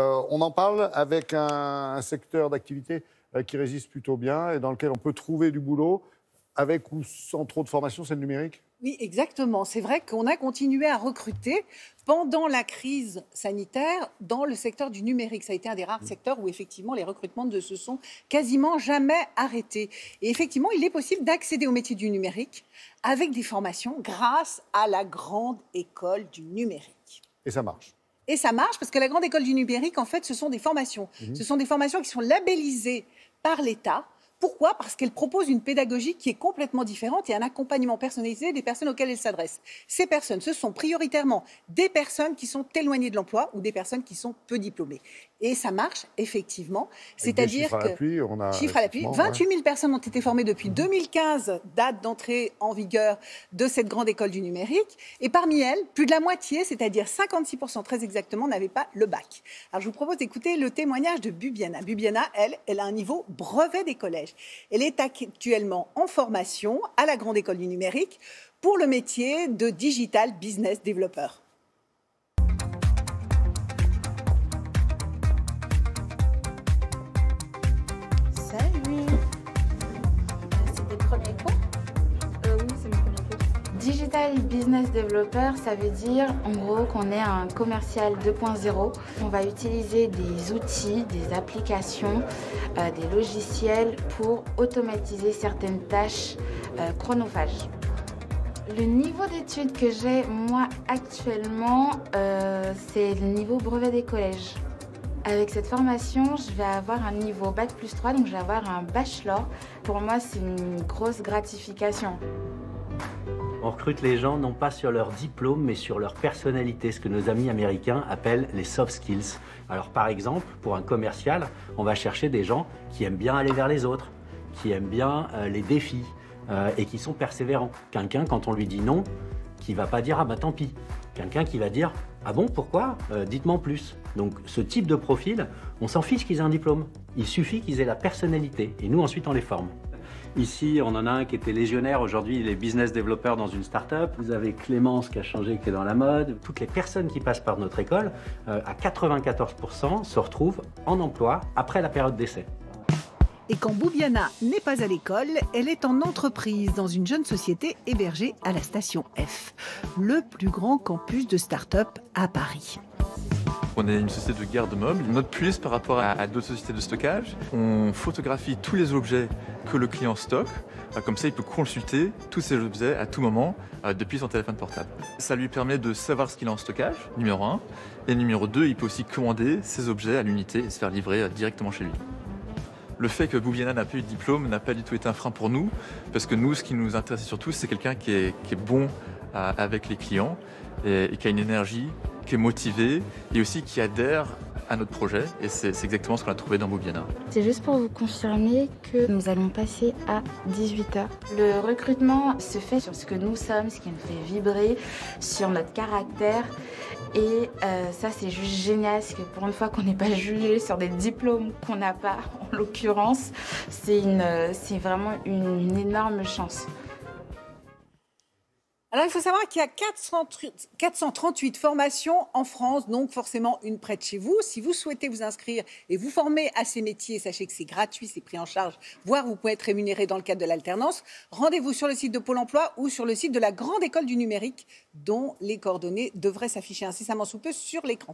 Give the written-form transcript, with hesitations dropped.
On en parle avec un secteur d'activité qui résiste plutôt bien et dans lequel on peut trouver du boulot avec ou sans trop de formation, c'est le numérique? Oui, exactement. C'est vrai qu'on a continué à recruter pendant la crise sanitaire dans le secteur du numérique. Ça a été un des rares secteurs où effectivement les recrutements ne se sont quasiment jamais arrêtés. Et effectivement, il est possible d'accéder au métier du numérique avec des formations grâce à la grande école du numérique. Et ça marche. Et ça marche parce que la grande école du numérique, en fait, ce sont des formations. Ce sont des formations qui sont labellisées par l'État. Pourquoi? Parce qu'elles proposent une pédagogie qui est complètement différente et un accompagnement personnalisé des personnes auxquelles elles s'adressent. Ces personnes, ce sont prioritairement des personnes qui sont éloignées de l'emploi ou des personnes qui sont peu diplômées. Et ça marche effectivement. C'est-à-dire chiffres à l'appui, on a chiffres à l'appui, 28 000 personnes ont été formées depuis 2015, date d'entrée en vigueur de cette grande école du numérique. Et parmi elles, plus de la moitié, c'est-à-dire 56% très exactement, n'avaient pas le bac. Alors je vous propose d'écouter le témoignage de Bubiana. Bubiana, elle a un niveau brevet des collèges. Elle est actuellement en formation à la grande école du numérique pour le métier de Digital Business Developer. C'était le premier cours? Oui, c'est mon premier cours. Digital Business Developer, ça veut dire en gros qu'on est un commercial 2.0. On va utiliser des outils, des applications, des logiciels pour automatiser certaines tâches chronophages. Le niveau d'études que j'ai moi actuellement, c'est le niveau brevet des collèges. Avec cette formation, je vais avoir un niveau Bac+3, donc je vais avoir un bachelor. Pour moi, c'est une grosse gratification. On recrute les gens non pas sur leur diplôme, mais sur leur personnalité, ce que nos amis américains appellent les soft skills. Alors par exemple, pour un commercial, on va chercher des gens qui aiment bien aller vers les autres, qui aiment bien les défis et qui sont persévérants. Quelqu'un, quand on lui dit non, qui va pas dire « ah bah tant pis ». Quelqu'un qui va dire « ah bon, pourquoi dites-moi en plus ». Donc ce type de profil, on s'en fiche qu'ils aient un diplôme. Il suffit qu'ils aient la personnalité et nous ensuite on les forme. Ici, on en a un qui était légionnaire, aujourd'hui il est business developer dans une start-up. Vous avez Clémence qui a changé, qui est dans la mode. Toutes les personnes qui passent par notre école, à 94%, se retrouvent en emploi après la période d'essai. Et quand Bubiana n'est pas à l'école, elle est en entreprise dans une jeune société hébergée à la station F, le plus grand campus de start-up à Paris. On est une société de garde meuble. Notre plus par rapport à d'autres sociétés de stockage, on photographie tous les objets que le client stocke. Comme ça, il peut consulter tous ces objets à tout moment depuis son téléphone portable. Ça lui permet de savoir ce qu'il a en stockage, numéro 1. Et numéro 2, il peut aussi commander ces objets à l'unité et se faire livrer directement chez lui. Le fait que Bubiana n'a pas eu de diplôme n'a pas du tout été un frein pour nous, parce que nous, ce qui nous intéresse surtout, c'est quelqu'un qui est bon avec les clients et qui a une énergie, qui est motivé et aussi qui adhère à notre projet. Et c'est exactement ce qu'on a trouvé dans Bubiana. C'est juste pour vous confirmer que nous allons passer à 18h. Le recrutement se fait sur ce que nous sommes, ce qui nous fait vibrer, sur notre caractère. Et ça, c'est juste génial, parce que pour une fois qu'on n'est pas jugé sur des diplômes qu'on n'a pas, en l'occurrence, c'est vraiment une énorme chance. Alors, il faut savoir qu'il y a 438 formations en France, donc forcément une près de chez vous. Si vous souhaitez vous inscrire et vous former à ces métiers, sachez que c'est gratuit, c'est pris en charge, voire vous pouvez être rémunéré dans le cadre de l'alternance. Rendez-vous sur le site de Pôle emploi ou sur le site de la Grande École du Numérique, dont les coordonnées devraient s'afficher incessamment sous peu sur l'écran.